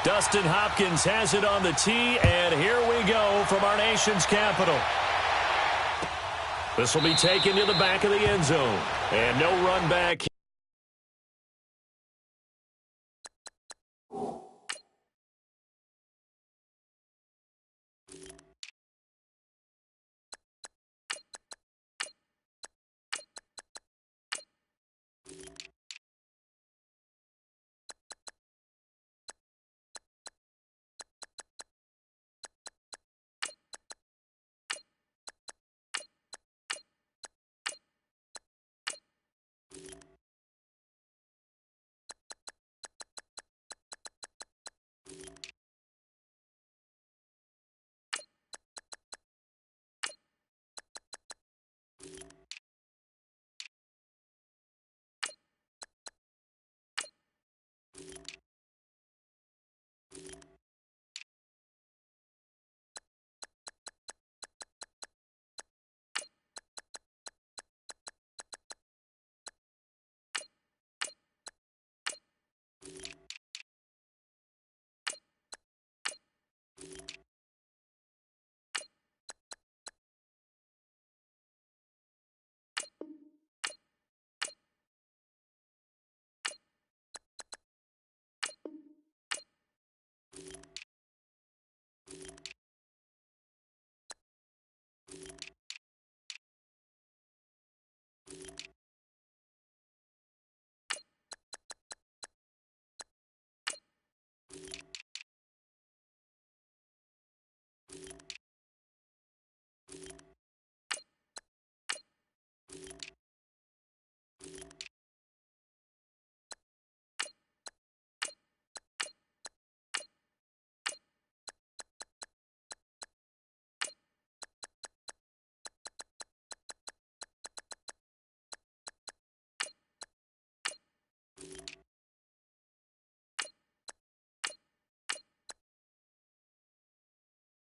Dustin Hopkins has it on the tee, and here we go from our nation's capital. This will be taken to the back of the end zone, and no run back.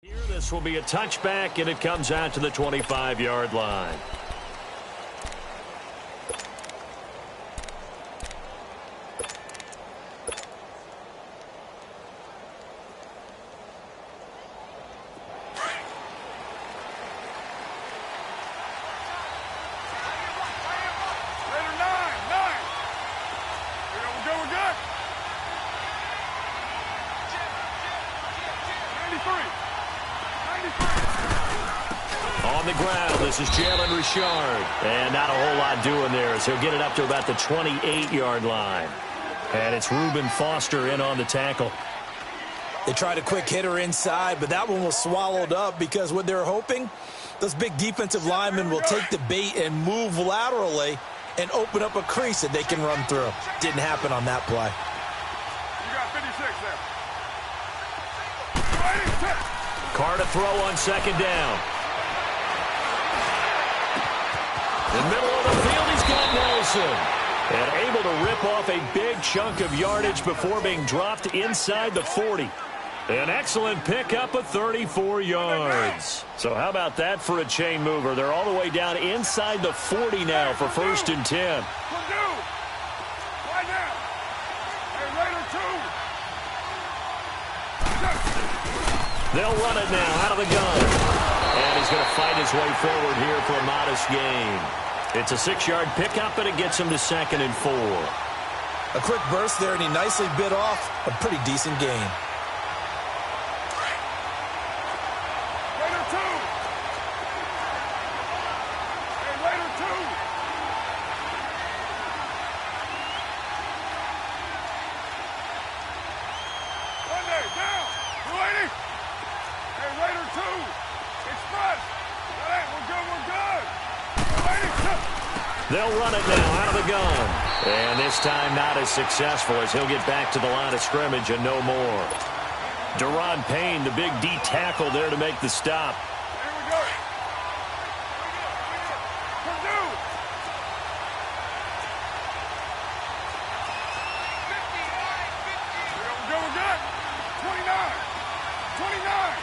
Here, this will be a touchback, and it comes out to the 25-yard line. On the ground, this is Jalen Richard. And not a whole lot doing there as he'll get it up to about the 28-yard line. And it's Reuben Foster in on the tackle. They tried a quick hitter inside, but that one was swallowed up because what they're hoping, those big defensive linemen will take the bait and move laterally and open up a crease that they can run through. Didn't happen on that play. You got 56 there. Carr to throw on second down. In the middle of the field, he's got Nelson. And able to rip off a big chunk of yardage before being dropped inside the 40. An excellent pickup of 34 yards. So how about that for a chain mover? They're all the way down inside the 40 now for 1st and 10. They'll run it now out of the gun. And he's going to fight his way forward here for a modest gain. It's a 6-yard pickup, and it gets him to 2nd and 4. A quick burst there, and he nicely bit off a pretty decent gain. They'll run it now out of the gun. And this time not as successful as he'll get back to the line of scrimmage and no more. Deron Payne, the big D tackle there to make the stop. Here we go. Purdue. 50. We're good. 29. 29.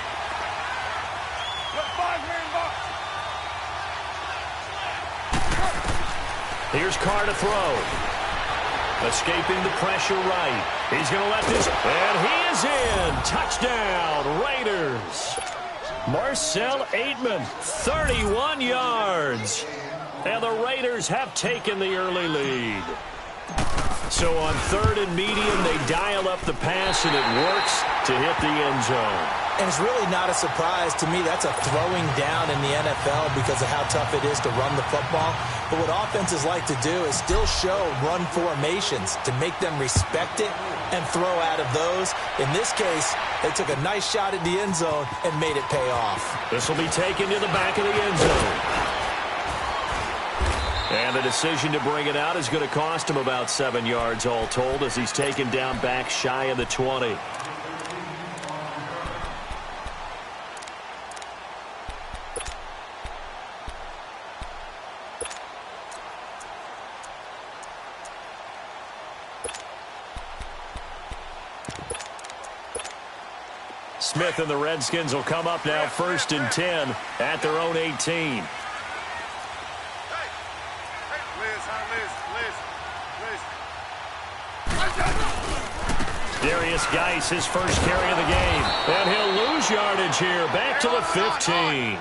That 5-man box. Here's Carr to throw. Escaping the pressure right. He's going to let this, and he is in. Touchdown, Raiders. Marcel Aitman, 31 yards. And the Raiders have taken the early lead. So on 3rd and medium, they dial up the pass, and it works to hit the end zone. And it's really not a surprise to me. That's a throwing down in the NFL because of how tough it is to run the football. But what offenses like to do is still show run formations to make them respect it and throw out of those. In this case, they took a nice shot at the end zone and made it pay off. This will be taken to the back of the end zone. And the decision to bring it out is going to cost him about 7 yards all told as he's taken down back shy of the 20. Smith and the Redskins will come up now 1st and 10 at their own 18. Darius Geis, his first carry of the game. And he'll lose yardage here, back to the 15.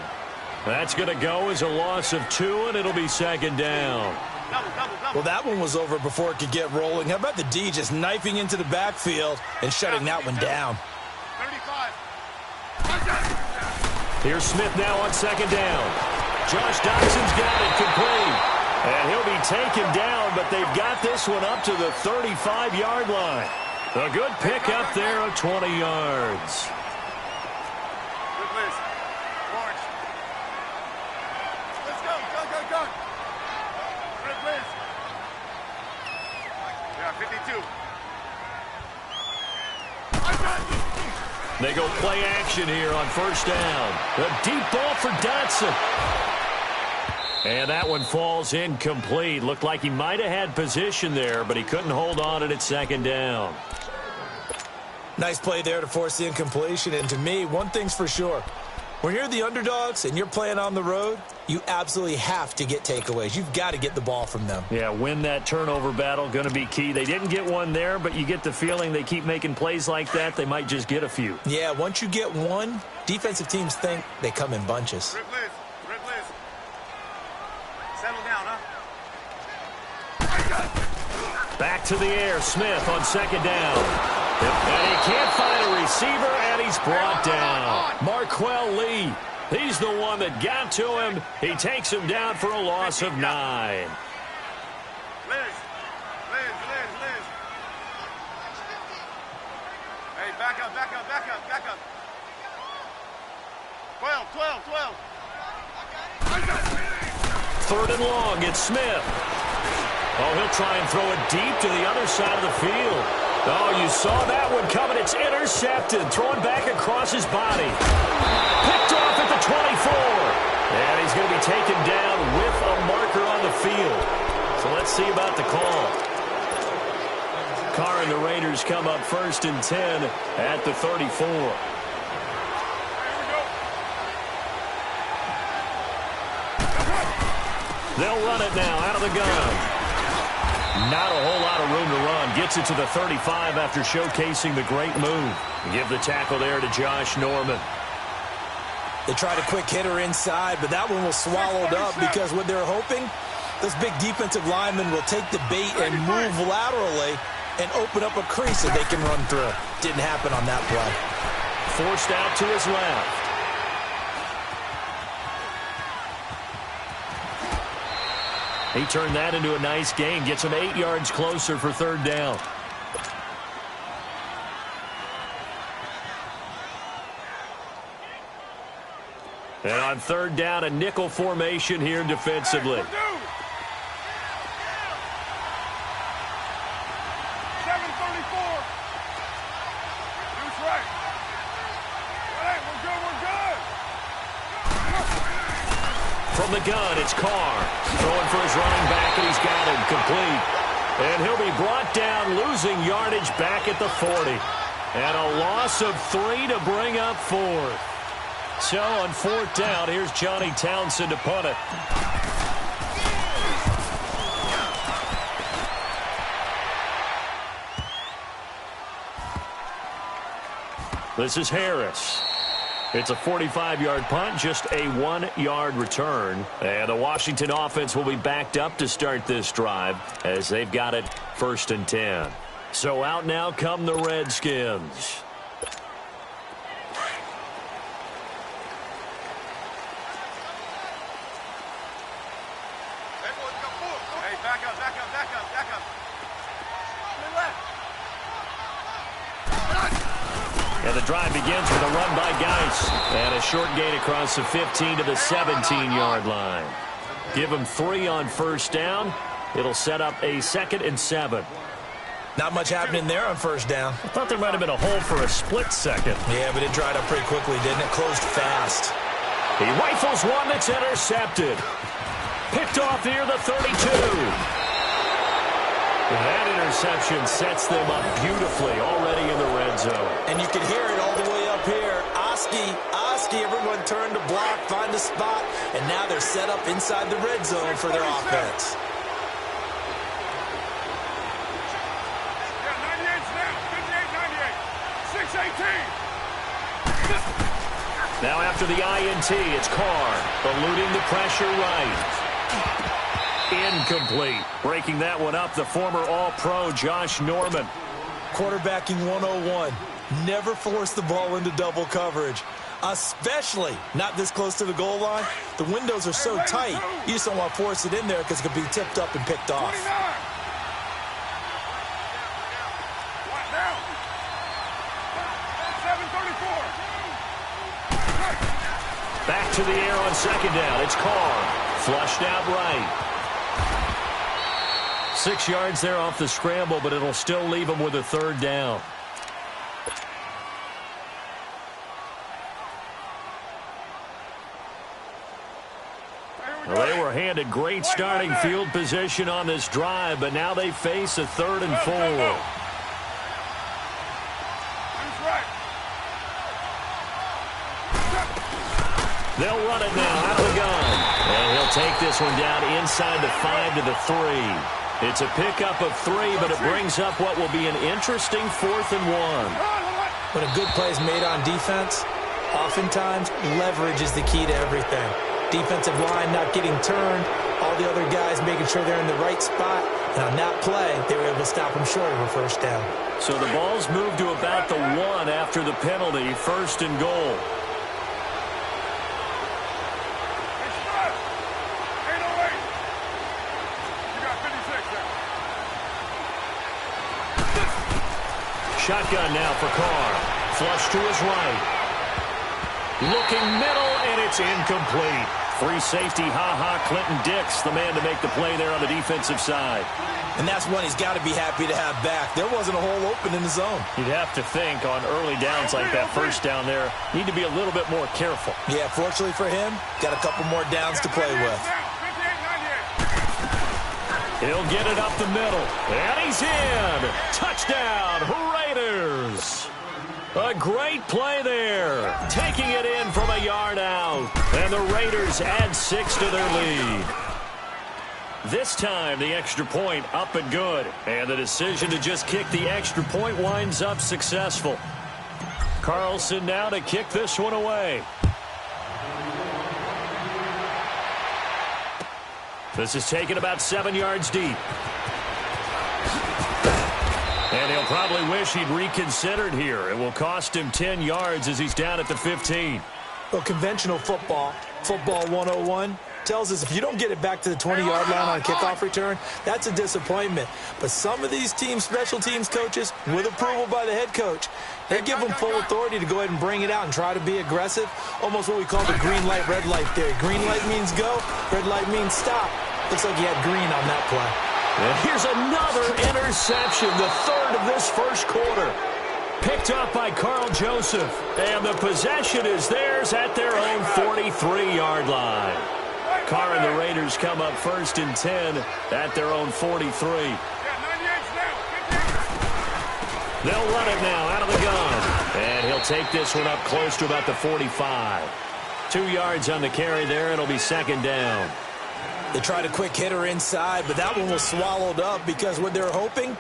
That's going to go as a loss of 2, and it'll be 2nd down. Well, that one was over before it could get rolling. How about the D just knifing into the backfield and shutting that one down? 35. Here's Smith now on 2nd down. Josh Doxson's got it complete. And he'll be taken down, but they've got this one up to the 35-yard line. A good pickup there of 20 yards. Good list. Orange. Let's go. Go. Red list. Yeah, 52. They go play action here on 1st down. A deep ball for Dotson. And that one falls incomplete. Looked like he might have had position there, but he couldn't hold on it at 2nd down. Nice play there to force the incompletion. And to me, one thing's for sure. When you're the underdogs and you're playing on the road, you absolutely have to get takeaways. You've got to get the ball from them. Yeah, win that turnover battle, going to be key. They didn't get one there, but you get the feeling they keep making plays like that, they might just get a few. Yeah, once you get one, defensive teams think they come in bunches. Red list. Settle down, huh? Back to the air, Smith on 2nd down. And he can't find a receiver, and he's brought down. Marquell Lee, he's the one that got to him. He takes him down for a loss of 9. Liz. Hey, back up. 12. 3rd and long, it's Smith. Oh, he'll try and throw it deep to the other side of the field. Oh, you saw that one coming. It's intercepted. Thrown back across his body. Picked off at the 24. And he's going to be taken down with a marker on the field. So let's see about the call. Carr and the Raiders come up 1st and 10 at the 34. They'll run it now out of the gun. Not a whole lot of room to run. Gets it to the 35 after showcasing the great move. Give the tackle there to Josh Norman. They tried a quick hitter inside, but that one was swallowed up because what they're hoping, those big defensive linemen will take the bait and move laterally and open up a crease that they can run through. Didn't happen on that play. Forced out to his left. He turned that into a nice gain. Gets him 8 yards closer for 3rd down. And on 3rd down, a nickel formation here defensively. 7:34. Deuce right. Hey, we're good. From the gun, it's Carr. Throwing for his running back, and he's got him complete. And he'll be brought down, losing yardage back at the 40. And a loss of 3 to bring up 4th. So on 4th down, here's Johnny Townsend to punt it. This is Harris. It's a 45-yard punt, just a 1-yard return. And the Washington offense will be backed up to start this drive as they've got it 1st and 10. So out now come the Redskins. Hey, back up. And the drive begins with a run by Geis. And a short gain across the 15 to the 17-yard line. Give him 3 on 1st down. It'll set up a 2nd and 7. Not much happening there on 1st down. I thought there might have been a hole for a split second. Yeah, but it dried up pretty quickly, didn't it? Closed fast. He rifles one that's intercepted. Picked off near the 32. That interception sets them up beautifully already in the red zone. And you can hear it all the way up here. Oski, everyone turned to block, find a spot, and now they're set up inside the red zone for their offense. Yeah, 98's down. 58-98. 6-18. Now after the INT, it's Carr eluding the pressure right. Incomplete. Breaking that one up, the former All-Pro Josh Norman. Quarterbacking 101. Never force the ball into double coverage, especially not this close to the goal line. The windows are so tight, you just don't want to force it in there because it could be tipped up and picked off. 29. One down. 7:34. Back to the air on 2nd down. It's Carr. Flushed out right. 6 yards there off the scramble, but it'll still leave him with a 3rd down. Well, they were handed great starting field position on this drive, but now they face a 3rd and 4. They'll run it now out of the gun. And he'll take this one down inside the 5 to the 3. It's a pickup of 3, but it brings up what will be an interesting 4th and 1. When a good play is made on defense, oftentimes leverage is the key to everything. Defensive line not getting turned, all the other guys making sure they're in the right spot, and on that play, they were able to stop them short of a 1st down. So the ball's moved to about the 1 after the penalty, 1st and goal. Shotgun now for Carr. Flush to his right. Looking middle, and it's incomplete. Free safety, Clinton Dix, the man to make the play there on the defensive side. And that's one he's got to be happy to have back. There wasn't a hole open in the zone. You'd have to think on early downs like that 1st down there, need to be a little bit more careful. Yeah, fortunately for him, got a couple more downs to play with. He'll get it up the middle, and he's in. Touchdown, Raiders. A great play there, taking it in from a yard out. And the Raiders add 6 to their lead. This time, the extra point up and good. And the decision to just kick the extra point winds up successful. Carlson now to kick this one away. This is taken about 7 yards deep. And he'll probably wish he'd reconsidered here. It will cost him 10 yards as he's down at the 15. Well, conventional football 101, tells us if you don't get it back to the 20-yard line on a kickoff return, that's a disappointment. But some of these teams, special teams coaches, with approval by the head coach, they give them full authority to go ahead and bring it out and try to be aggressive, almost what we call the green light, red light theory. Green light means go, red light means stop. Looks like he had green on that play. And here's another interception, the 3rd of this 1st quarter. Picked up by Carl Joseph, and the possession is theirs at their own 43-yard line. Carr and the Raiders come up 1st and 10 at their own 43. They'll run it now out of the gun, and he'll take this one up close to about the 45. 2 yards on the carry there. It'll be 2nd down. They tried a quick hitter inside, but that one was swallowed up because what they're hoping,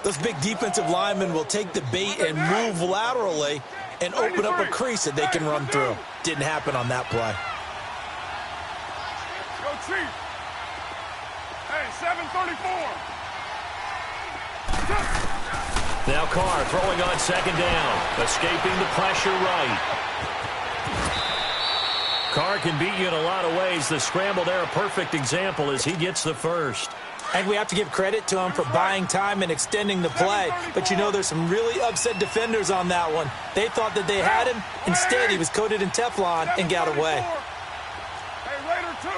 those big defensive linemen will take the bait and move laterally, and open up a crease that they can run through. Didn't happen on that play. Go Chief. Hey, 734. Now Carr throwing on second down. Escaping the pressure right. Carr can beat you in a lot of ways. The scramble there, a perfect example as he gets the first. And we have to give credit to him for buying time and extending the play. But, you know, there's some really upset defenders on that one. They thought that they had him. Instead, he was coated in Teflon and got away. Hey, Raider 2.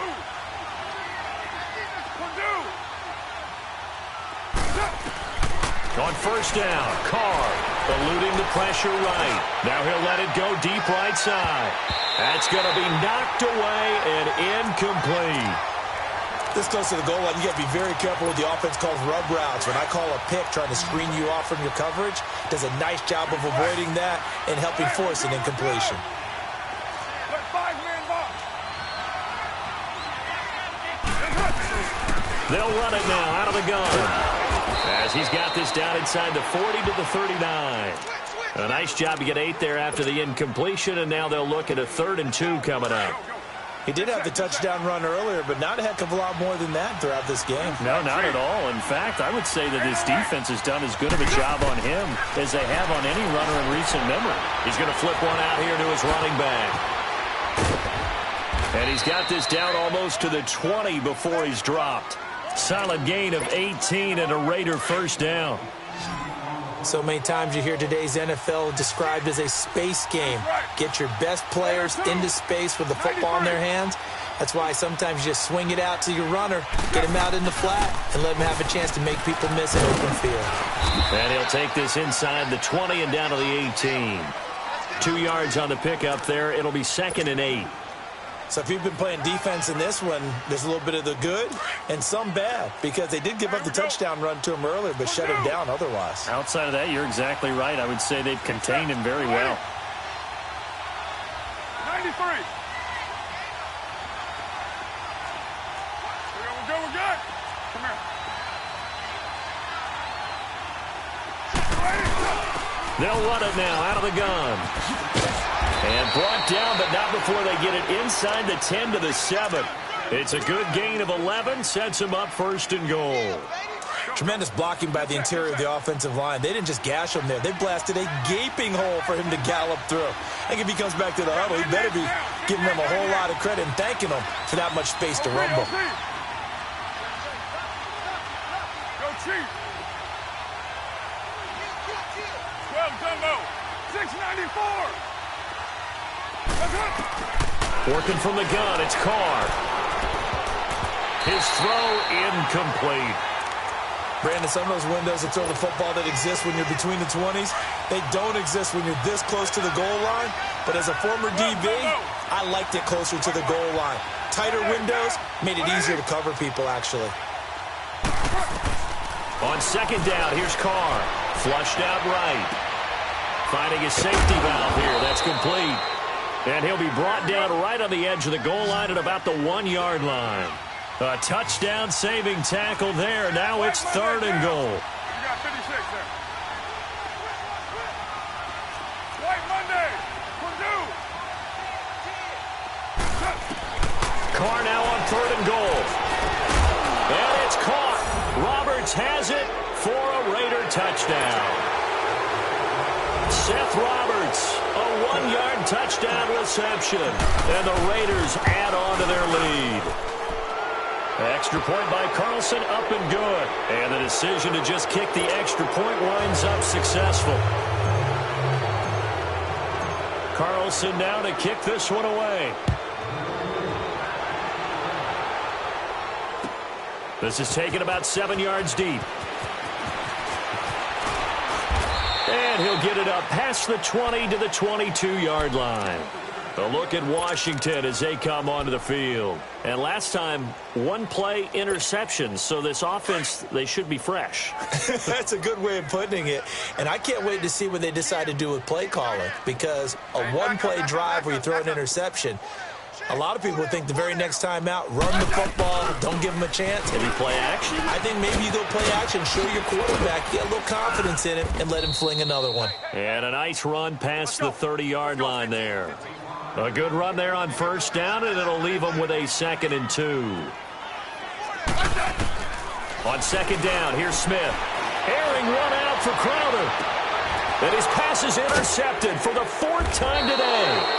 On first down, Carr eluding the pressure right. Now he'll let it go deep right side. That's going to be knocked away and incomplete. This close to the goal line, you got to be very careful with the offense calls rub routes. When I call a pick trying to screen you off from your coverage, does a nice job of avoiding that and helping force an incompletion. They'll run it now out of the gun as he's got this down inside the 40 to the 39. A nice job to get 8 there after the incompletion, and now they'll look at a 3rd and 2 coming up. He did have the touchdown run earlier, but not a heck of a lot more than that throughout this game. No, not at all. In fact, I would say that his defense has done as good of a job on him as they have on any runner in recent memory. He's going to flip one out here to his running back. And he's got this down almost to the 20 before he's dropped. Solid gain of 18 and a Raider first down. So many times you hear today's NFL described as a space game. Get your best players into space with the football in their hands. That's why sometimes you just swing it out to your runner, get him out in the flat, and let him have a chance to make people miss an open field. And he'll take this inside the 20 and down to the 18. 2 yards on the pickup there. It'll be 2nd and 8. So if you've been playing defense in this one, there's a little bit of the good and some bad, because they did give up the touchdown run to him earlier, but shut him down otherwise. Outside of that, you're exactly right. I would say they've contained him very well. 93. We're good. Come here. They'll run it now out of the gun. And brought down, but not before they get it inside the 10 to the 7. It's a good gain of 11, sets him up 1st and goal. Tremendous blocking by the interior of the offensive line. They didn't just gash him there. They blasted a gaping hole for him to gallop through. I think if he comes back to the huddle, he better be giving them a whole lot of credit and thanking them for that much space to rumble. Go Chief. 12 Dumbo. 694. Working from the gun, it's Carr. His throw incomplete. Brandon, some of those windows to throw the football that exist when you're between the 20s, they don't exist when you're this close to the goal line. But as a former DB, I liked it closer to the goal line. Tighter windows made it easier to cover people, actually. On second down, here's Carr. Flushed out right. Finding a safety valve here. That's complete. And he'll be brought down right on the edge of the goal line at about the 1-yard line. A touchdown saving tackle there. Now it's 3rd and goal. You got 56 there. White Monday. Purdue. Carr now on 3rd and goal. And it's caught. Roberts has it for a Raider touchdown. Seth Roberts, a 1-yard touchdown reception. And the Raiders add on to their lead. Extra point by Carlson, up and good. And the decision to just kick the extra point winds up successful. Carlson now to kick this one away. This is taken about 7 yards deep. And he'll get it up past the 20 to the 22-yard line. A look at Washington as they come onto the field. And last time, 1-play interception. So this offense, they should be fresh. That's a good way of putting it. And I can't wait to see what they decide to do with play calling. Because a 1-play drive where you throw an interception, A lot of people think the very next time out, run the football, don't give him a chance. Maybe play action? I think maybe you go play action, show your quarterback, get a little confidence in it, and let him fling another one. And a nice run past the 30-yard line there. A good run there on first down, and it'll leave them with a 2nd and 2. On 2nd down, here's Smith. Airing one out for Crowder. And his pass is intercepted for the 4th time today.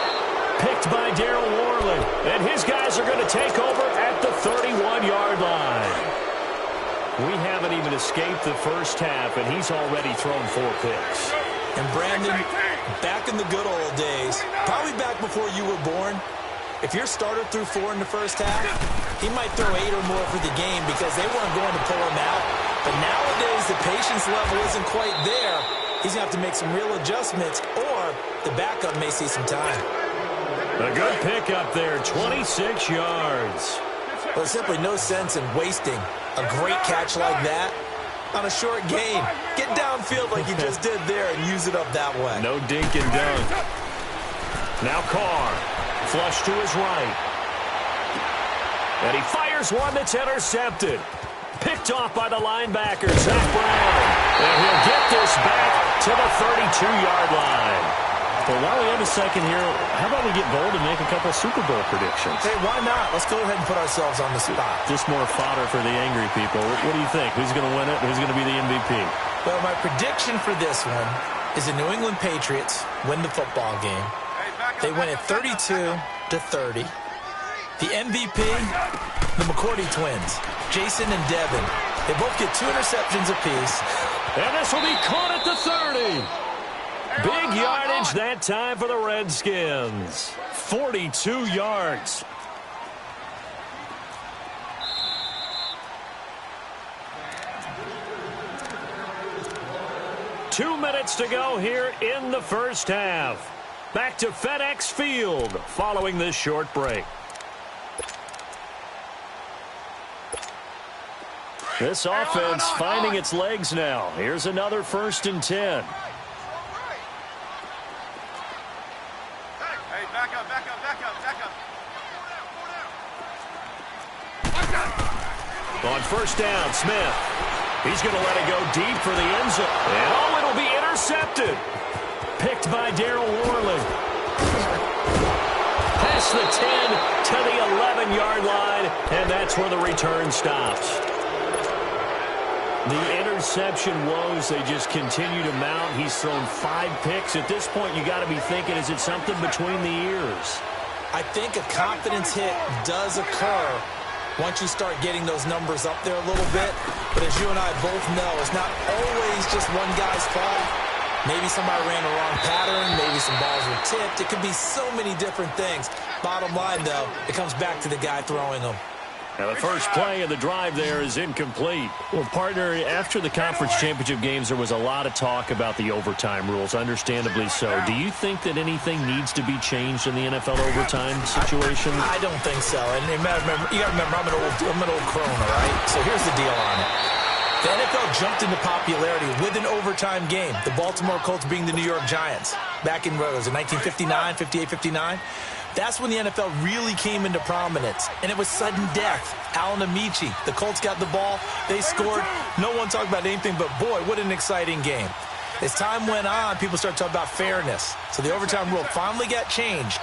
Picked by Darryl Worley. And his guys are going to take over at the 31-yard line. We haven't even escaped the first half, and he's already thrown 4 picks. And Brandon, back in the good old days, probably back before you were born, if your starter threw 4 in the first half, he might throw 8 or more for the game because they weren't going to pull him out. But nowadays, the patience level isn't quite there. He's going to have to make some real adjustments, or the backup may see some time. A good pickup there, 26 yards. Well, there's simply no sense in wasting a great catch like that on a short gain. Get downfield like you just did there and use it up that way. No dink and dunk. Now Carr, flush to his right. And he fires one that's intercepted. Picked off by the linebacker, Zach Brown. And he'll get this back to the 32-yard line. Well, while we have a second here, how about we get bold and make a couple Super Bowl predictions? Hey, why not? Let's go ahead and put ourselves on the spot. Just more fodder for the angry people. What do you think? Who's going to win it? Who's going to be the MVP? Well, my prediction for this one is the New England Patriots win the football game. They win it 32-30. The MVP, the McCourty twins, Jason and Devin. They both get 2 interceptions apiece. And this will be caught at the 30. Big yardage that time for the Redskins. 42 yards. Two minutes to go here in the first half. Back to FedEx Field following this short break. This offense finding its legs now. Here's another 1st and 10. On first down, Smith. He's going to let it go deep for the end zone. And oh, it'll be intercepted. Picked by Darryl Worley. Past the 10 to the 11-yard line, and that's where the return stops. The interception woes, they just continue to mount. He's thrown 5 picks. At this point, you got to be thinking, is it something between the ears? I think a confidence hit does occur once you start getting those numbers up there a little bit. But as you and I both know, it's not always just one guy's fault. Maybe somebody ran the wrong pattern. Maybe some balls were tipped. It could be so many different things. Bottom line, though, it comes back to the guy throwing them. Now the first play of the drive there is incomplete. Well, partner, after the conference championship games, there was a lot of talk about the overtime rules, understandably so. Do you think that anything needs to be changed in the NFL overtime situation? I don't think so. And you got to remember, I'm an old crone, all right? So here's the deal on it. The NFL jumped into popularity with an overtime game. The Baltimore Colts being the New York Giants. Back in, what was it, 1959, 58, 59? That's when the NFL really came into prominence, and it was sudden death. Alan Amici, the Colts got the ball, they scored. No one talked about anything but, boy, what an exciting game. As time went on, people started talking about fairness. So the overtime rule finally got changed.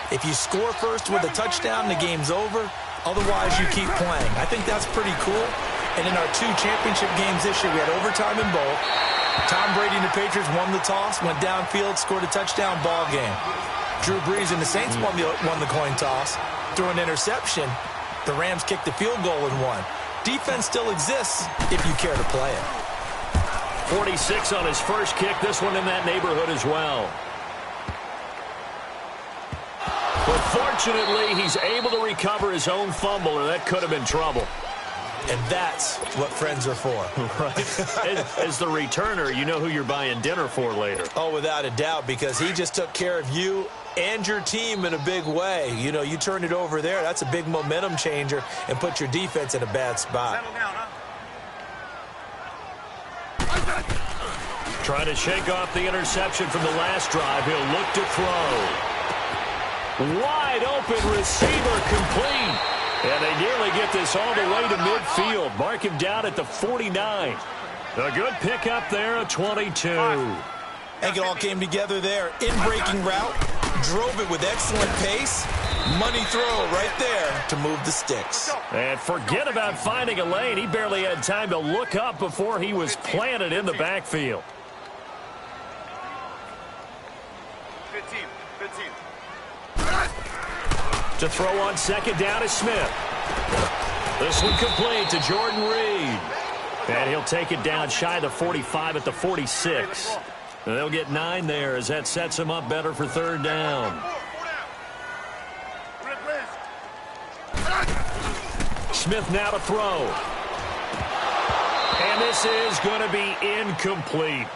If you score first with a touchdown, the game's over. Otherwise, you keep playing. I think that's pretty cool. And in our 2 championship games this year, we had overtime in both. Tom Brady and the Patriots won the toss, went downfield, scored a touchdown, ball game. Drew Brees and the Saints won the coin toss, threw an interception. The Rams kicked the field goal and won. Defense still exists if you care to play it. 46 on his first kick. This one in that neighborhood as well. But fortunately, he's able to recover his own fumble, or that could have been trouble. And that's what friends are for. Right. As the returner, you know who you're buying dinner for later. Oh, without a doubt, because he just took care of you and your team in a big way. You know, you turn it over there, that's a big momentum changer and put your defense in a bad spot. Settle down, Trying to shake off the interception from the last drive. He'll look to throw. Wide open receiver complete. And they nearly get this all the way to midfield. Mark him down at the 49. A good pickup there, a 22. I think it all came together there. In-breaking route, drove it with excellent pace. Money throw right there to move the sticks. And forget about finding a lane. He barely had time to look up before he was planted in the backfield. 15. To throw on second down is Smith. This one complete to Jordan Reed. And he'll take it down shy of the 45 at the 46. And they'll get 9 there as that sets him up better for third down. Smith now to throw. And this is going to be incomplete.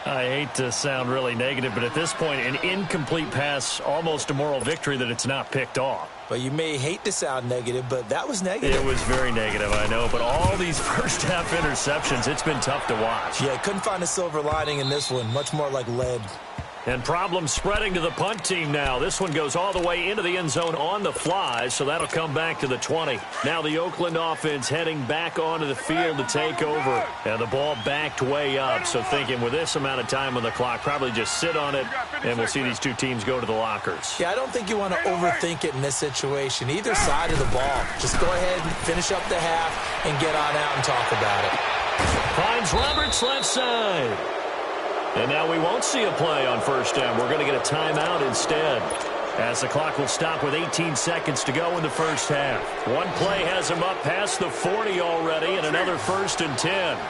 I hate to sound really negative, but at this point, an incomplete pass, almost a moral victory that it's not picked off. But you may hate to sound negative, but that was negative. It was very negative, I know. But all these first-half interceptions, it's been tough to watch. Yeah, couldn't find a silver lining in this one. Much more like lead. And problems spreading to the punt team now. This one goes all the way into the end zone on the fly, so that'll come back to the 20. Now the Oakland offense heading back onto the field to take over. And the ball backed way up, so thinking with this amount of time on the clock, probably just sit on it, and we'll see these two teams go to the lockers. Yeah, I don't think you want to overthink it in this situation. Either side of the ball. Just go ahead and finish up the half and get on out and talk about it. Finds Roberts left side. And now we won't see a play on first down. We're going to get a timeout instead, as the clock will stop with 18 seconds to go in the first half. One play has him up past the 40 already, and another 1st and 10. 7:34.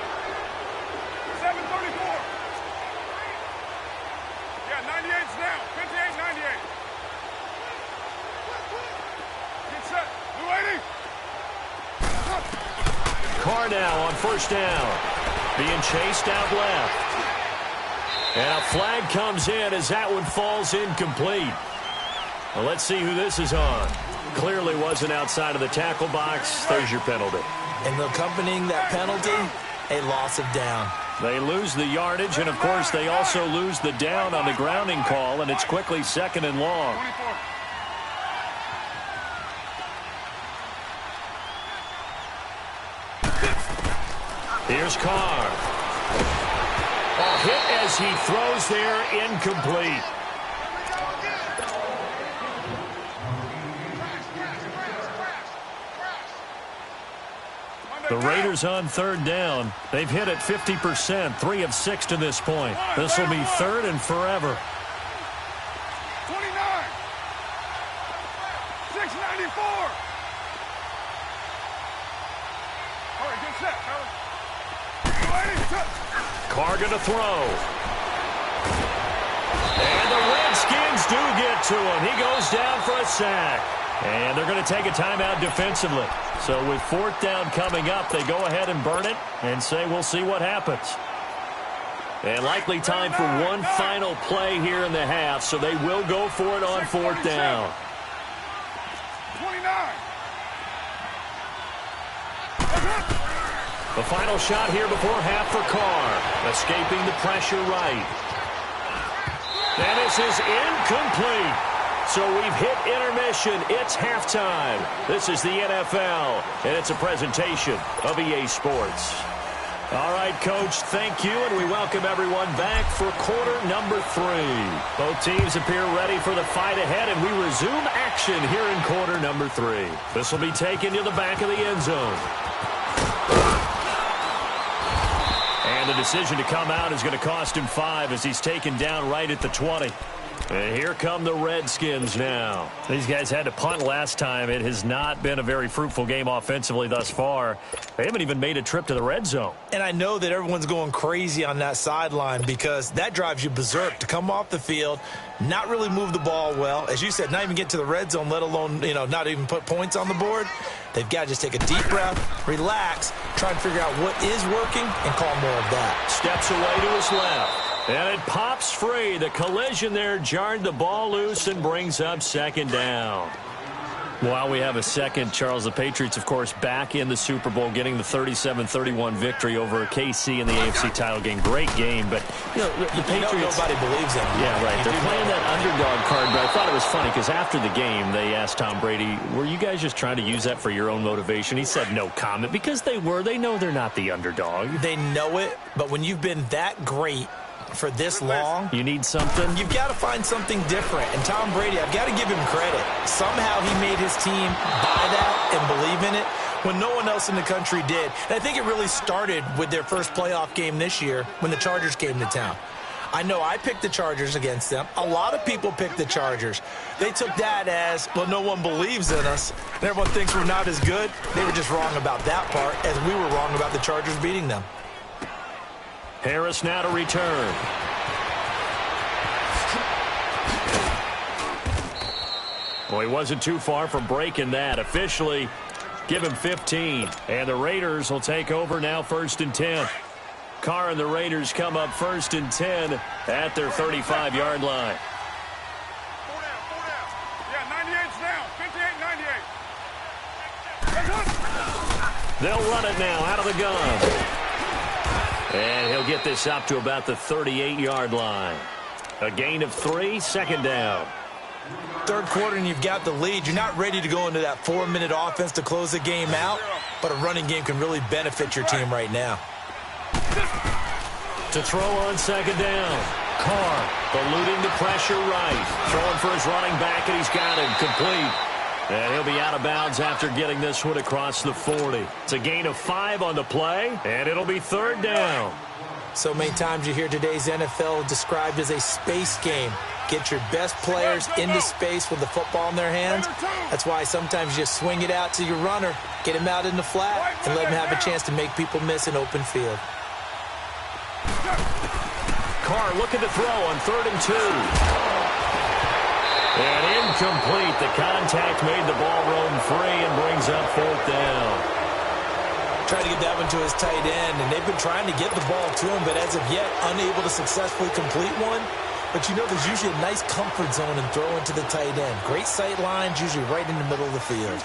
Yeah, 98's down. 58, 98. Get set. Blue 80. Carr now on first down. Being chased out left. And a flag comes in as that one falls incomplete. Well, let's see who this is on. Clearly wasn't outside of the tackle box. There's your penalty. And accompanying that penalty, a loss of down. They lose the yardage, and, of course, they also lose the down on the grounding call, and it's quickly 2nd and long. 24. Here's Carr. A hit as he throws there, incomplete. The Raiders on third down. They've hit it 50%, 3 of 6 to this point. This will be 3rd and forever. 29. 694. All right, get set, Carl. Carr going to throw. And the Redskins do get to him. He goes down for a sack. And they're going to take a timeout defensively. So with 4th down coming up, they go ahead and burn it and say we'll see what happens. And likely time for one final play here in the half, so they will go for it on 4th down. 29. The final shot here before half for Carr. Escaping the pressure right. And this is incomplete. So we've hit intermission. It's halftime. This is the NFL, and it's a presentation of EA Sports. All right, Coach, thank you, and we welcome everyone back for quarter number 3. Both teams appear ready for the fight ahead, and we resume action here in quarter number 3. This will be taken to the back of the end zone. And the decision to come out is going to cost him 5 as he's taken down right at the 20. And here come the Redskins now. These guys had to punt last time. It has not been a very fruitful game offensively thus far. They haven't even made a trip to the red zone. And I know that everyone's going crazy on that sideline because that drives you berserk to come off the field, not really move the ball well. As you said, not even get to the red zone, let alone, not even put points on the board. They've got to just take a deep breath, relax, try and figure out what is working, and call more of that. Steps away to his left. And it pops free. The collision there jarred the ball loose and brings up 2nd down. While we have a second, Charles, the Patriots, of course, back in the Super Bowl, getting the 37-31 victory over KC in the AFC title game. Great game, but the Patriots... Nobody believes in them. Yeah, right. They're playing that underdog card, but I thought it was funny because after the game, they asked Tom Brady, were you guys just trying to use that for your own motivation? He said no comment because they were. They know they're not the underdog. They know it, but when you've been that great for this long, you need something. You've got to find something different. And Tom Brady, I've got to give him credit. Somehow he made his team buy that and believe in it when no one else in the country did. And I think it really started with their first playoff game this year when the Chargers came to town. I know I picked the Chargers against them. A lot of people picked the Chargers. They took that as, well, no one believes in us, and everyone thinks we're not as good. They were just wrong about that part, as we were wrong about the Chargers beating them. Harris now to return. Well, he wasn't too far from breaking that. Officially, give him 15. And the Raiders will take over now 1st and 10. Carr and the Raiders come up 1st and 10 at their 35-yard line. 4 down. Yeah, 98's down. 58, 98. They'll run it now out of the gun. And he'll get this up to about the 38-yard line. A gain of 3, 2nd down. Third quarter and you've got the lead. You're not ready to go into that 4-minute offense to close the game out, but a running game can really benefit your team right now. To throw on 2nd down. Carr eluding the pressure right. Throwing for his running back, and he's got him complete. And he'll be out of bounds after getting this one across the 40. It's a gain of 5 on the play, and it'll be 3rd down. So many times you hear today's NFL described as a space game. Get your best players into space with the football in their hands. That's why sometimes you just swing it out to your runner, get him out in the flat, and let him have a chance to make people miss an open field. Carr looking to throw on 3rd and 2. And incomplete. The contact made the ball roam free and brings up 4th down. Tried to get that one to his tight end, and they've been trying to get the ball to him, but as of yet, unable to successfully complete one. But you know there's usually a nice comfort zone in throwing to the tight end. Great sight lines, usually right in the middle of the field.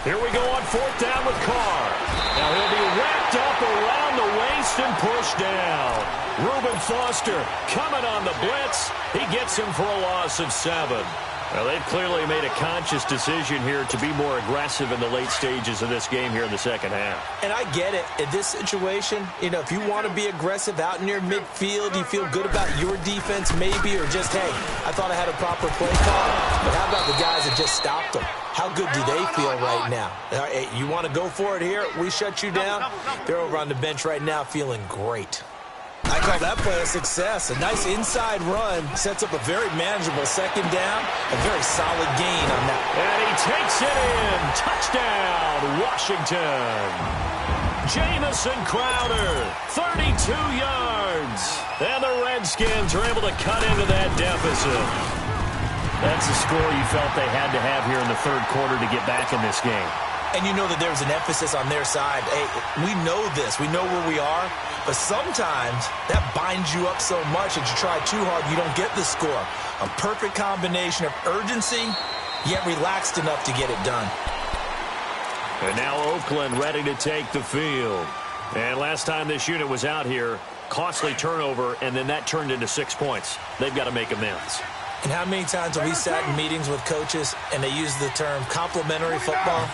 Here we go on 4th down with Carr. Now he'll be wrapped up around the waist and pushed down. Reuben Foster coming on the blitz. He gets him for a loss of 7. Well, they've clearly made a conscious decision here to be more aggressive in the late stages of this game here in the 2nd half. And I get it. In this situation, if you want to be aggressive out near midfield, you feel good about your defense maybe, or just, hey, I thought I had a proper play call. But how about the guys that just stopped them? How good do they feel right now? Hey, you want to go for it here? We shut you down? They're over on the bench right now feeling great. I call that play a success. A nice inside run sets up a very manageable 2nd down. A very solid gain on that. And he takes it in. Touchdown, Washington. Jamison Crowder, 32 yards. And the Redskins are able to cut into that deficit. That's the score you felt they had to have here in the 3rd quarter to get back in this game. And you know that there's an emphasis on their side. Hey, we know this. We know where we are. But sometimes that binds you up so much that you try too hard, you don't get the score. A perfect combination of urgency, yet relaxed enough to get it done. And now Oakland ready to take the field. And last time this unit was out here, costly turnover, and then that turned into 6 points. They've got to make amends. And how many times have we sat in meetings with coaches and they use the term complementary football?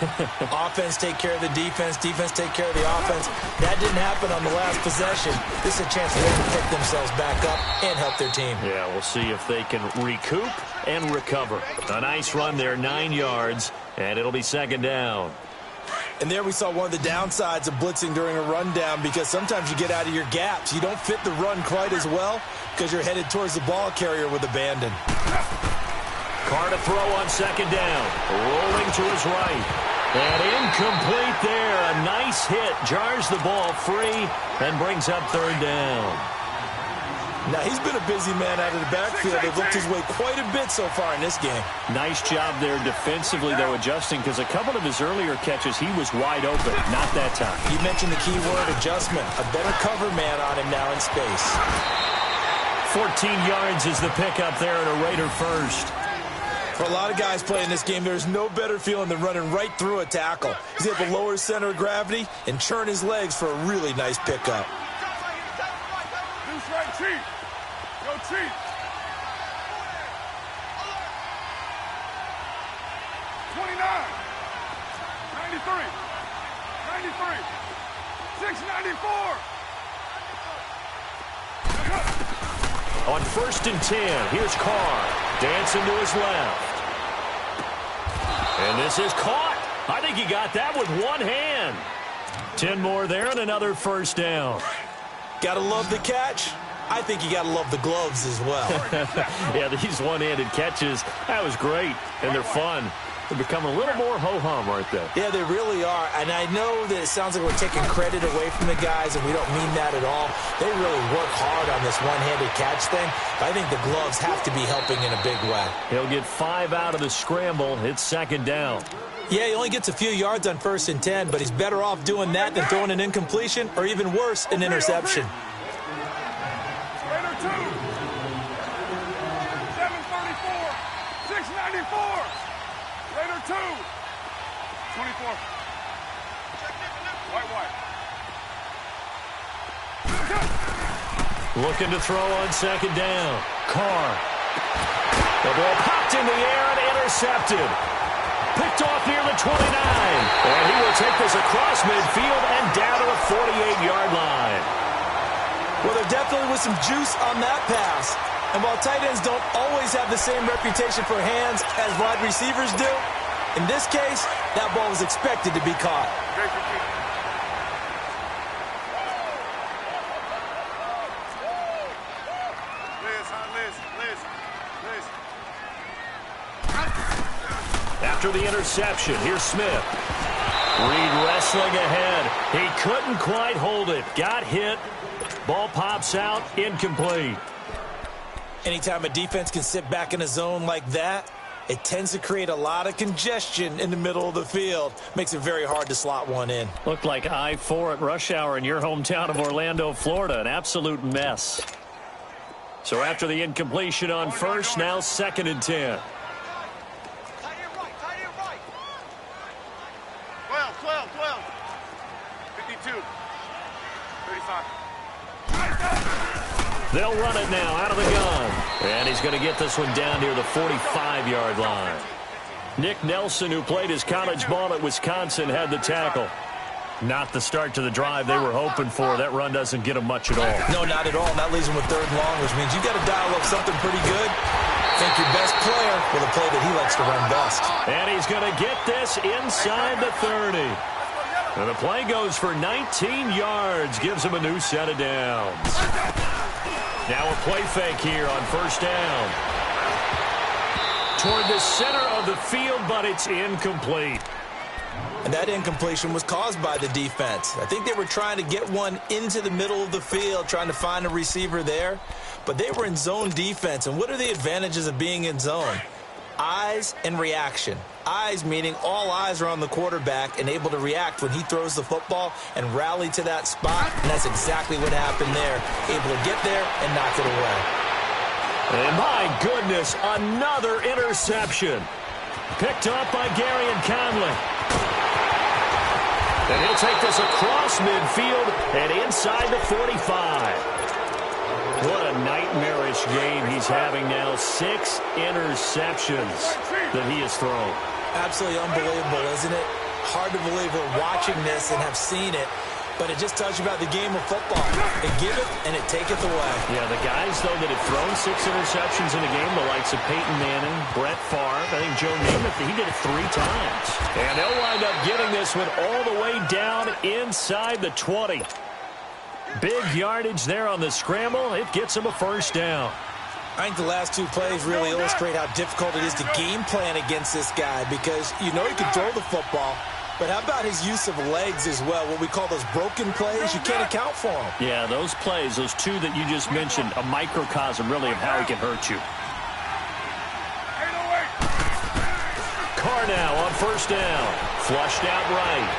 Offense take care of the defense, defense take care of the offense. That didn't happen on the last possession. This is a chance for them to pick themselves back up and help their team. Yeah, we'll see if they can recoup and recover. A nice run there, 9 yards, and it'll be 2nd down. And there we saw one of the downsides of blitzing during a rundown, because sometimes you get out of your gaps. You don't fit the run quite as well because you're headed towards the ball carrier with abandon. Carr to throw on 2nd down. Rolling to his right. And incomplete there. A nice hit. Jars the ball free and brings up 3rd down. Now, he's been a busy man out of the backfield. They've looked his way quite a bit so far in this game. Nice job there defensively, though, adjusting, because a couple of his earlier catches, he was wide open. Not that time. You mentioned the key word, adjustment. A better cover man on him now in space. 14 yards is the pickup there and a Raider first. For a lot of guys playing this game, there's no better feeling than running right through a tackle. He's able to lower his center of gravity and churn his legs for a really nice pickup. Deuce right, Chief. Go, Chief. 29. 93. 93. 694. On 1st and 10, here's Carr. Dancing to his left. And this is caught. I think he got that with one hand. 10 more there and another first down. Gotta love the catch. I think you gotta love the gloves as well. Yeah, these one-handed catches, that was great. And they're fun. They're becoming a little more ho-hum, aren't they? Yeah, they really are. And I know that it sounds like we're taking credit away from the guys, and we don't mean that at all. They really work hard on this one-handed catch thing. But I think the gloves have to be helping in a big way. He'll get 5 out of the scramble. It's 2nd down. Yeah, he only gets a few yards on 1st and 10, but he's better off doing that than throwing an incompletion or even worse, an interception. Raider 2. 734. 694. Raider 2. 24. White. Looking to throw on 2nd down. Carr. The ball popped in the air and intercepted. Picked off near the 29. And he will take this across midfield and down to the 48-yard line. Well, there definitely was some juice on that pass. And while tight ends don't always have the same reputation for hands as wide receivers do, in this case, that ball was expected to be caught. After the interception, here's Smith. Reed wrestling ahead. He couldn't quite hold it. Got hit. Ball pops out. Incomplete. Anytime a defense can sit back in a zone like that, it tends to create a lot of congestion in the middle of the field. Makes it very hard to slot one in. Looked like I-4 at rush hour in your hometown of Orlando, Florida. An absolute mess. So after the incompletion on 1st, now 2nd and 10. 12. 52. 35. They'll run it now out of the gun. And he's going to get this one down near the 45-yard line. Nick Nelson, who played his college ball at Wisconsin, had the tackle. Not the start to the drive they were hoping for. That run doesn't get them much at all. No, not at all. And that leaves them with 3rd and long, which means you got to dial up something pretty good. Think your best player with a play that he likes to run best. And he's going to get this inside the 30. And the play goes for 19 yards. Gives him a new set of downs. Now a play fake here on 1st down. Toward the center of the field, but it's incomplete. And that incompletion was caused by the defense. I think they were trying to get one into the middle of the field, trying to find a receiver there. But they were in zone defense. And what are the advantages of being in zone? Eyes and reaction. Eyes meaning all eyes are on the quarterback and able to react when he throws the football and rally to that spot. And that's exactly what happened there. Able to get there and knock it away. And my goodness, another interception. Picked up by Gary and Conley. And he'll take this across midfield and inside the 45. What a nightmarish game he's having now. 6 interceptions that he has thrown. Absolutely unbelievable, isn't it? Hard to believe we're watching this and have seen it, but it just tells you about the game of football. It giveth and it taketh away. Yeah, the guys, though, that have thrown 6 interceptions in a game, the likes of Peyton Manning, Brett Favre, I think Joe Namath, he did it 3 times. And they'll wind up getting this one all the way down inside the 20. Big yardage there on the scramble. It gets him a 1st down. I think the last 2 plays really illustrate how difficult it is to game plan against this guy because you know he can throw the football, But how about his use of legs as well, what we call those broken plays? You can't account for them. Yeah, those plays, those two that you just mentioned, a microcosm really of how he can hurt you. Carr now on first down. Flushed out right.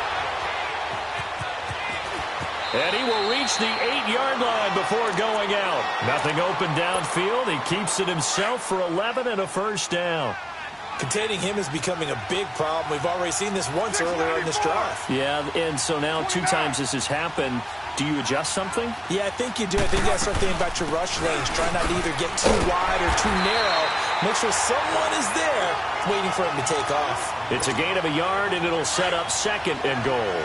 And he will reach the 8-yard line before going out. Nothing open downfield. He keeps it himself for 11 and a first down. Containing him is becoming a big problem. We've already seen this once earlier in this drive. Yeah, and so now 2 times this has happened. Do you adjust something? Yeah, I think you do. I think you got to start thinking about your rush lanes. Try not to either get too wide or too narrow. Make sure someone is there waiting for him to take off. It's a gain of a yard, and it'll set up second and goal.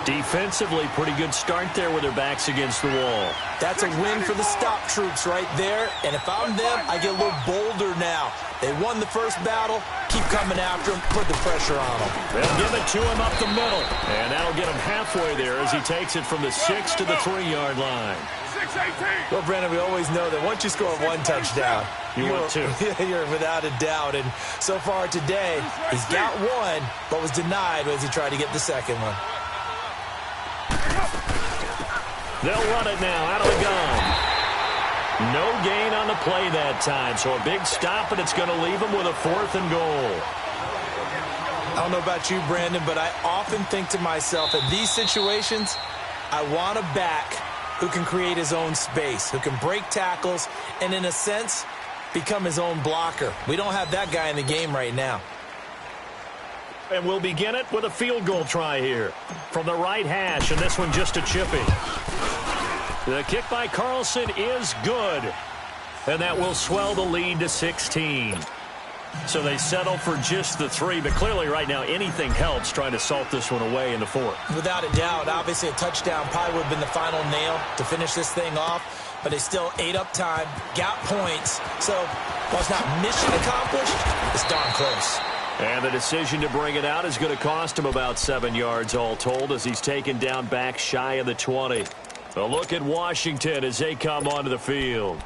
Defensively, pretty good start there with their backs against the wall. That's a win for the stop troops right there. And if I'm them, I get a little bolder now. They won the first battle. Keep coming after him. Put the pressure on him. They'll give it to him up the middle. And that'll get him halfway there as he takes it from the 6 to the 3-yard line. 6-18. Well, Brandon, we always know that once you score one touchdown, you're without a doubt. And so far today, he's got one, but was denied as he tried to get the second one. They'll run it now out of the gun. No gain on the play that time, so a big stop, and it's going to leave them with a 4th and goal. I don't know about you, Brandon, but I often think to myself, in these situations, I want a back who can create his own space, who can break tackles, and in a sense, become his own blocker. We don't have that guy in the game right now. And we'll begin it with a field goal try here from the right hash, and this one just a chippy. The kick by Carlson is good, and that will swell the lead to 16. So they settle for just the 3, but clearly right now anything helps trying to salt this one away in the 4th. Without a doubt, obviously a touchdown probably would have been the final nail to finish this thing off, but they still ate up time, got points. So while it's not mission accomplished, it's darn close. And the decision to bring it out is going to cost him about 7 yards all told as he's taken down back shy of the 20. A look at Washington as they come onto the field.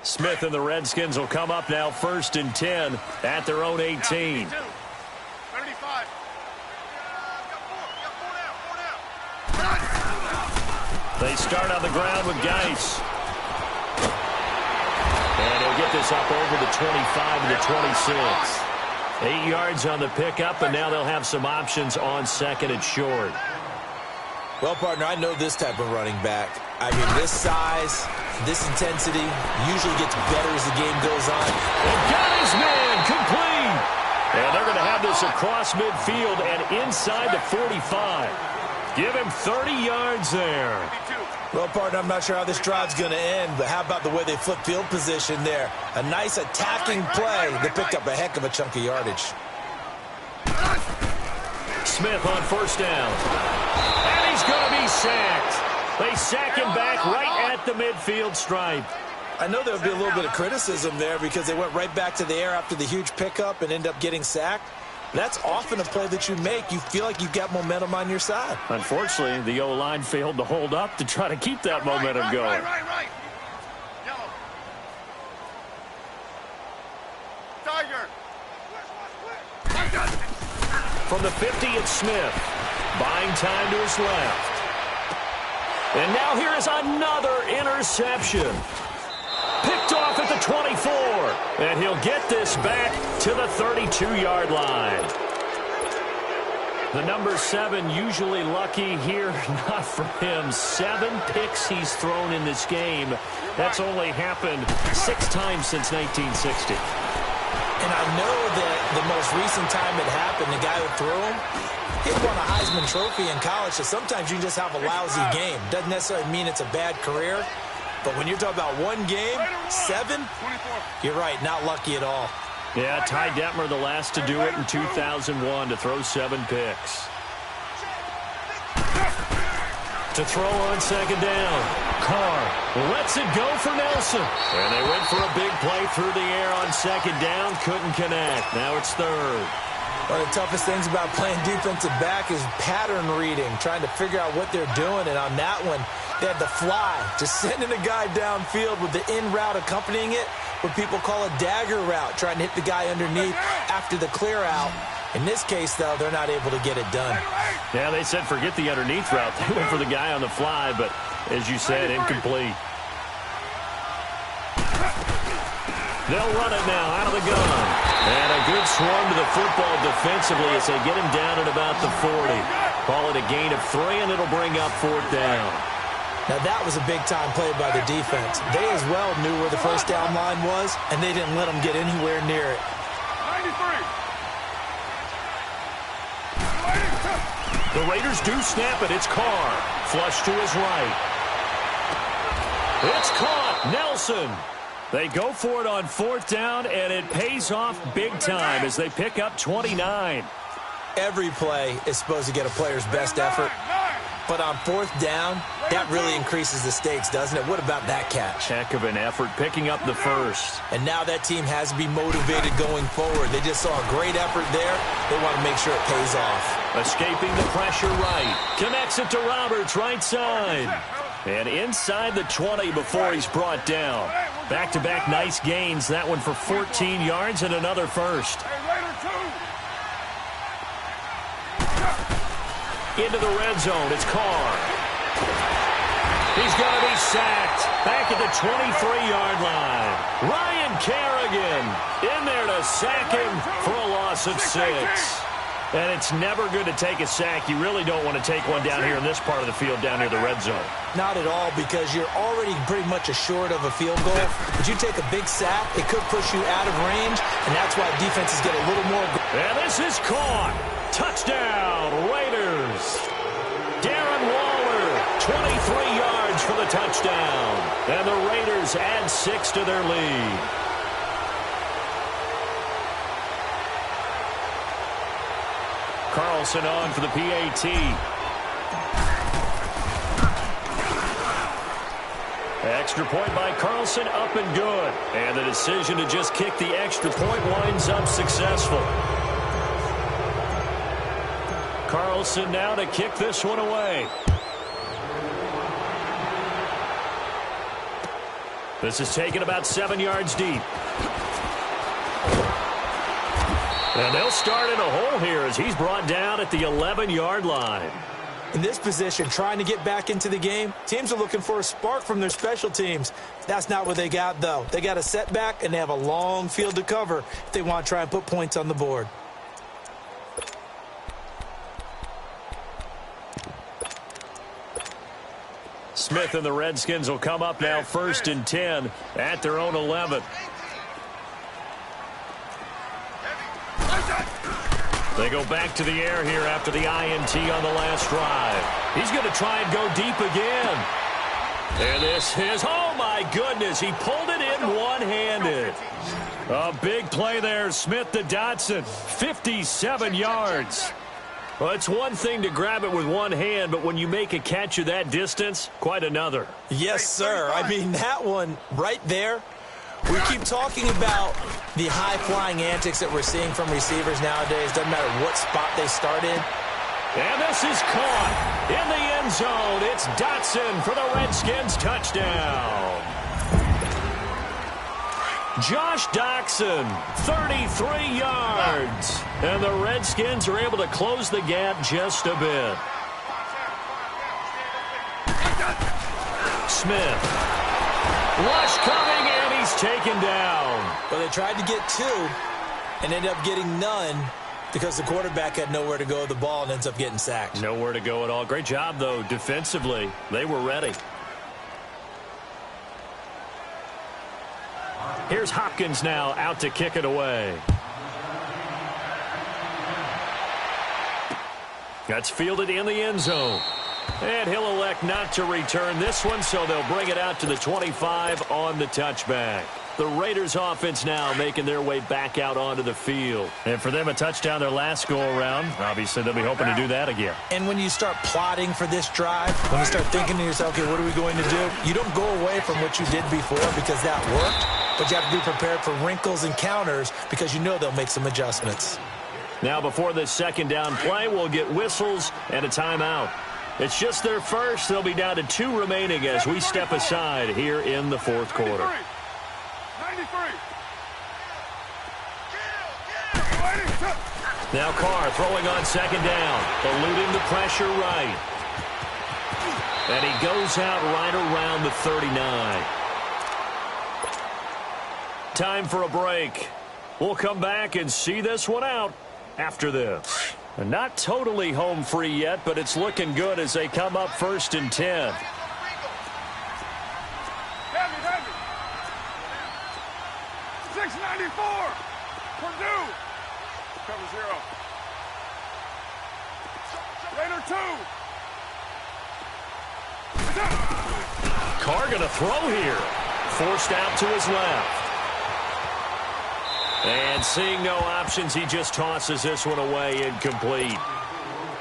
Smith and the Redskins will come up now 1st and 10 at their own 18. 35. They start on the ground with Geis. And he'll get this up over the 25 to the 26. 8 yards on the pickup, and now they'll have some options on 2nd and short. Well, partner, I know this type of running back. I mean, this size, this intensity usually gets better as the game goes on. And got his man complete. And they're going to have this across midfield and inside the 45. Give him 30 yards there. Well, partner, I'm not sure how this drive's going to end, but how about the way they flip field position there? A nice attacking play that picked up a heck of a chunk of yardage. Smith on 1st down. And he's going to be sacked. They sack him back right at the midfield stripe. I know there'll be a little bit of criticism there because they went right back to the air after the huge pickup and end up getting sacked. That's often a play that you make. You feel like you've got momentum on your side. Unfortunately, the O-line failed to hold up to try to keep that momentum going. Right. Yellow. Tiger. From the 50, it's Smith. Buying time to his left. And now here is another interception. Picked off at the 24. And he'll get this back to the 32-yard line. The number 7 usually lucky here. Not for him. 7 picks he's thrown in this game. That's only happened 6 times since 1960. And I know that the most recent time it happened, the guy who threw him, he won a Heisman Trophy in college, so sometimes you just have a lousy game. Doesn't necessarily mean it's a bad career, but when you're talking about one game, 7, you're right, not lucky at all. Yeah, Ty Detmer, the last to do it in 2001, to throw 7 picks. To throw on 2nd down. Carr lets it go for Nelson. And they went for a big play through the air on 2nd down. Couldn't connect. Now it's 3rd. One of the toughest things about playing defensive back is pattern reading, trying to figure out what they're doing. And on that one, they had the fly, just sending a guy downfield with the in route accompanying it. what people call a dagger route, trying to hit the guy underneath after the clear out. In this case, though, they're not able to get it done. Yeah, they said forget the underneath route. They went for the guy on the fly, but as you said, incomplete. They'll run it now out of the gun. And a good swarm to the football defensively as they get him down at about the 40. Call it a gain of 3, and it'll bring up 4th down. Now, that was a big-time play by the defense. They as well knew where the first down line was, and they didn't let them get anywhere near it. 93. The Raiders do snap it. It's Carr. Flush to his right. It's caught. Nelson. They go for it on 4th down, and it pays off big time as they pick up 29. Every play is supposed to get a player's best effort, but on 4th down, that really increases the stakes, doesn't it? What about that catch? Heck of an effort, picking up the first. And now that team has to be motivated going forward. They just saw a great effort there. They want to make sure it pays off. Escaping the pressure right. Connects it to Roberts, right side. And inside the 20 before he's brought down. Back-to-back nice gains. That one for 14 yards and another first. Into the red zone. It's Carr. He's going to be sacked. Back at the 23-yard line. Ryan Kerrigan in there to sack him for a loss of 6. And it's never good to take a sack. You really don't want to take one down here in this part of the field, down near the red zone. Not at all, because you're already pretty much assured of a field goal. But you take a big sack, it could push you out of range, and that's why defenses get a little more. And this is caught. Touchdown, Raiders. Darren Waller, 23 yards for the touchdown. And the Raiders add 6 to their lead. Carlson on for the PAT. Extra point by Carlson, up and good. And the decision to just kick the extra point winds up successful. Carlson now to kick this one away. This is taken about 7 yards deep. And they'll start in a hole here as he's brought down at the 11-yard line. In this position, trying to get back into the game, teams are looking for a spark from their special teams. That's not what they got, though. They got a setback, and they have a long field to cover if they want to try and put points on the board. Smith and the Redskins will come up now 1st and 10 at their own 11. They go back to the air here after the INT on the last drive. He's going to try and go deep again. And this is, oh my goodness, he pulled it in one-handed. A big play there, Smith to Dotson, 57 yards. Well, it's one thing to grab it with one hand, but when you make a catch of that distance, quite another. Yes, sir. I mean, that one right there. We keep talking about the high-flying antics that we're seeing from receivers nowadays. Doesn't matter what spot they start in. And this is caught in the end zone. It's Dotson for the Redskins touchdown. Josh Doctson, 33 yards. And the Redskins are able to close the gap just a bit. Smith. Rush coming, and he's taken down. Well, they tried to get 2 and ended up getting none because the quarterback had nowhere to go with the ball and ends up getting sacked. Nowhere to go at all. Great job, though, defensively. They were ready. Here's Hopkins now out to kick it away. That's fielded in the end zone. And he'll elect not to return this one, so they'll bring it out to the 25 on the touchback. The Raiders offense now making their way back out onto the field. And for them, a touchdown their last go-around. Obviously, they'll be hoping to do that again. And when you start plotting for this drive, when you start thinking to yourself, okay, what are we going to do? You don't go away from what you did before because that worked, but you have to be prepared for wrinkles and counters because you know they'll make some adjustments. Now, before this second down play, we'll get whistles and a timeout. It's just their first. They'll be down to 2 remaining as we step aside here in the fourth quarter. 93. Now Carr throwing on second down, eluding the pressure right. And he goes out right around the 39. Time for a break. We'll come back and see this one out after this. And not totally home free yet, but it's looking good as they come up 1st and 10. Heavy. 694. Purdue. Cover 0. Raider 2. Carr going to throw here. Forced out to his left. And seeing no options, he just tosses this one away, incomplete.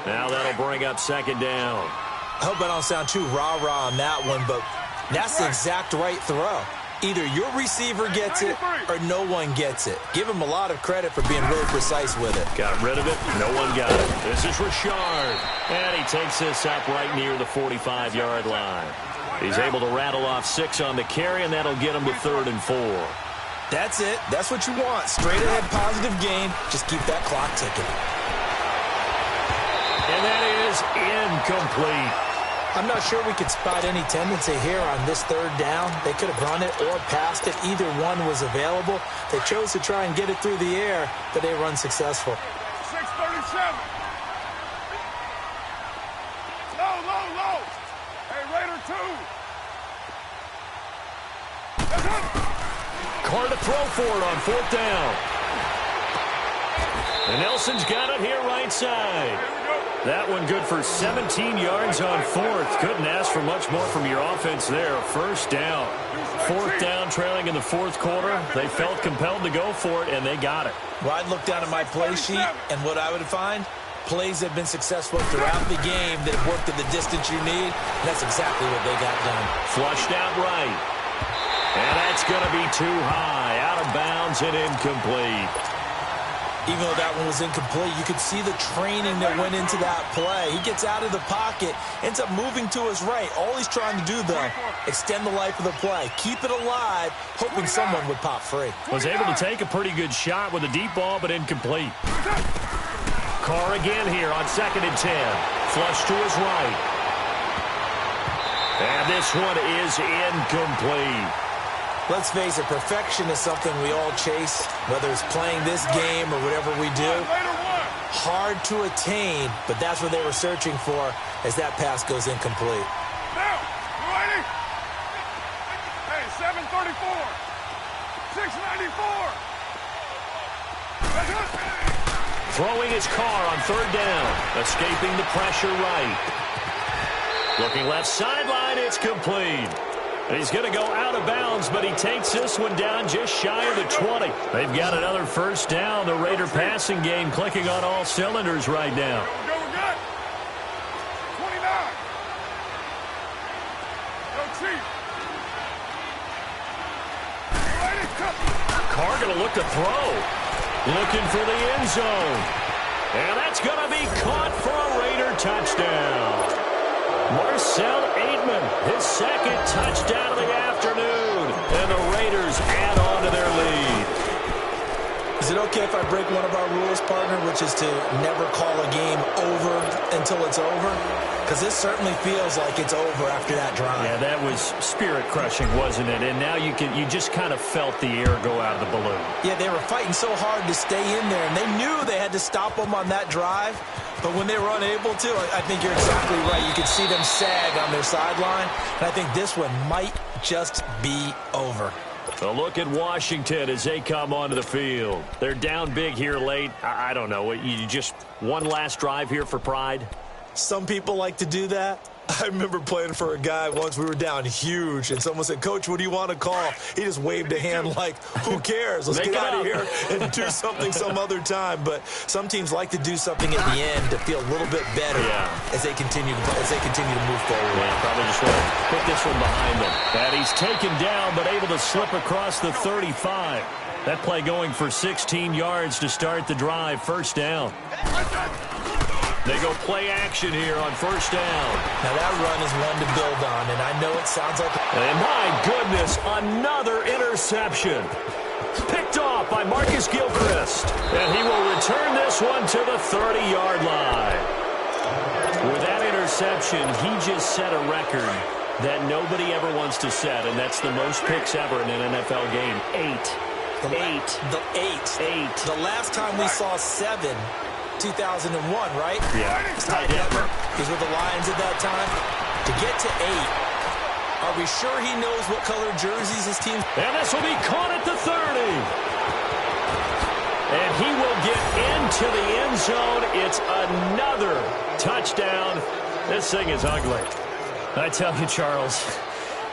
Now that'll bring up second down. I hope I don't sound too rah-rah on that one, but that's the exact right throw. Either your receiver gets it or no one gets it. Give him a lot of credit for being really precise with it. Got rid of it. No one got it. This is Richard. And he takes this up right near the 45-yard line. He's able to rattle off 6 on the carry, and that'll get him to 3rd and 4. That's it. That's what you want. Straight ahead positive gain. Just keep that clock ticking. And that is incomplete. I'm not sure we could spot any tendency here on this 3rd down. They could have run it or passed it. Either one was available. They chose to try and get it through the air, but they were unsuccessful. 637. Low. Hey, Raider 2. Carr to throw for it on 4th down. And Nelson's got it here right side. That one good for 17 yards on 4th. Couldn't ask for much more from your offense there. 1st down. 4th down, trailing in the 4th quarter. They felt compelled to go for it, and they got it. Well, I'd look down at my play sheet, and what I would find, plays that have been successful throughout the game that have worked at the distance you need. And that's exactly what they got done. Flushed out right. And that's going to be too high. Out of bounds and incomplete. Even though that one was incomplete, you could see the training that went into that play. He gets out of the pocket, ends up moving to his right. All he's trying to do, though, extend the life of the play. Keep it alive, hoping someone would pop free. Was able to take a pretty good shot with a deep ball, but incomplete. Carr again here on 2nd and 10. Flush to his right. And this one is incomplete. Let's face it, perfection is something we all chase, whether it's playing this game or whatever we do. Hard to attain, but that's what they were searching for as that pass goes incomplete. Now, ready? Hey, 734. 694. Throwing his Carr on 3rd down. Escaping the pressure right. Looking left sideline, it's complete. He's going to go out of bounds, but he takes this one down just shy of the 20. They've got another 1st down. The Raider passing game clicking on all cylinders right now. Go, we're good. 29. Go, Chief. Ready, cut. Carr going to look to throw. Looking for the end zone. And that's going to be caught for a Raider touchdown. Marcel Aitman, his 2nd touchdown of the afternoon. And the Raiders add on to their lead. Is it okay if I break one of our rules, partner, which is to never call a game over until it's over? Because this certainly feels like it's over after that drive. Yeah, that was spirit-crushing, wasn't it? And now you just kind of felt the air go out of the balloon. Yeah, they were fighting so hard to stay in there, and they knew they had to stop them on that drive. But when they were unable to, I think you're exactly right. You could see them sag on their sideline, and I think this one might just be over. A look at Washington as they come onto the field. They're down big here late. I don't know. You just one last drive here for pride? Some people like to do that. I remember playing for a guy once. We were down huge, and someone said, "Coach, what do you want to call?" He just waved a hand like, who cares? Let's get out of here and do something some other time. But some teams like to do something at the end to feel a little bit better as they continue to move forward. Yeah, probably just want to put this one behind them. And he's taken down, but able to slip across the 35. That play going for 16 yards to start the drive. 1st down. They go play action here on 1st down. Now that run is one to build on, and I know it sounds like... And my goodness, another interception. Picked off by Marcus Gilchrist. And he will return this one to the 30-yard line. With that interception, he just set a record that nobody ever wants to set, and that's the most picks ever in an NFL game. 8. The last time we saw 7, 2001, right? Yeah. Ty Detmer, he's with the Lions at that time. To get to 8, are we sure he knows what color jerseys his team? And this will be caught at the 30. And he will get into the end zone. It's another touchdown. This thing is ugly. I tell you, Charles,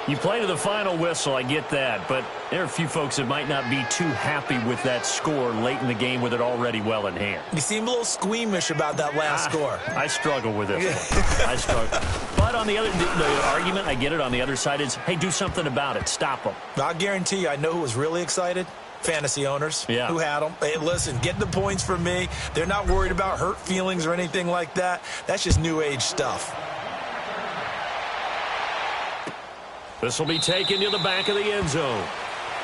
you play to the final whistle, I get that, but there are a few folks that might not be too happy with that score late in the game with it already well in hand. You seem a little squeamish about that last score. I struggle with this one. I struggle. But on the argument, I get it, on the other side is, hey, do something about it. Stop them. I'll guarantee you, I know who was really excited. Fantasy owners who had them. Hey, listen, get the points from me. They're not worried about hurt feelings or anything like that. That's just new age stuff. This will be taken to the back of the end zone.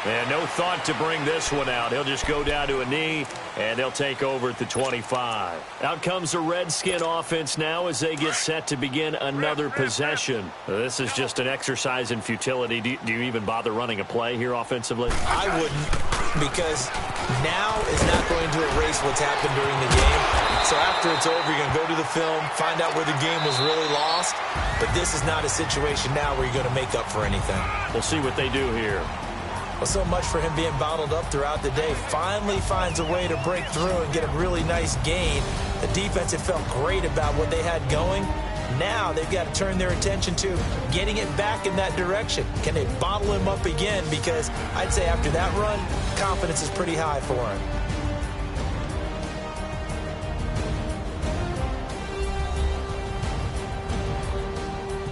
And no thought to bring this one out. He'll just go down to a knee, and they'll take over at the 25. Out comes the Redskin offense now as they get set to begin another possession. This is just an exercise in futility. Do you even bother running a play here offensively? I wouldn't, because now is not going to erase what's happened during the game. So after it's over, you're going to go to the film, find out where the game was really lost. But this is not a situation now where you're going to make up for anything. We'll see what they do here. Well, so much for him being bottled up throughout the day. Finally finds a way to break through and get a really nice gain. The defense had felt great about what they had going. Now they've got to turn their attention to getting it back in that direction. Can they bottle him up again? Because I'd say after that run, confidence is pretty high for him.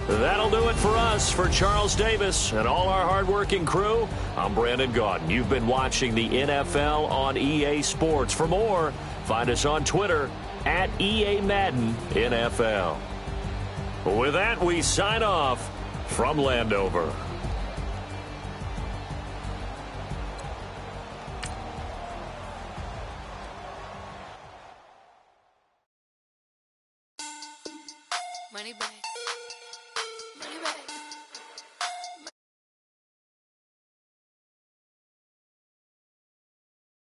That'll do it for us. For Charles Davis and all our hardworking crew, I'm Brandon Gaudin. You've been watching the NFL on EA Sports. For more, find us on Twitter at EA Madden NFL. With that, we sign off from Landover.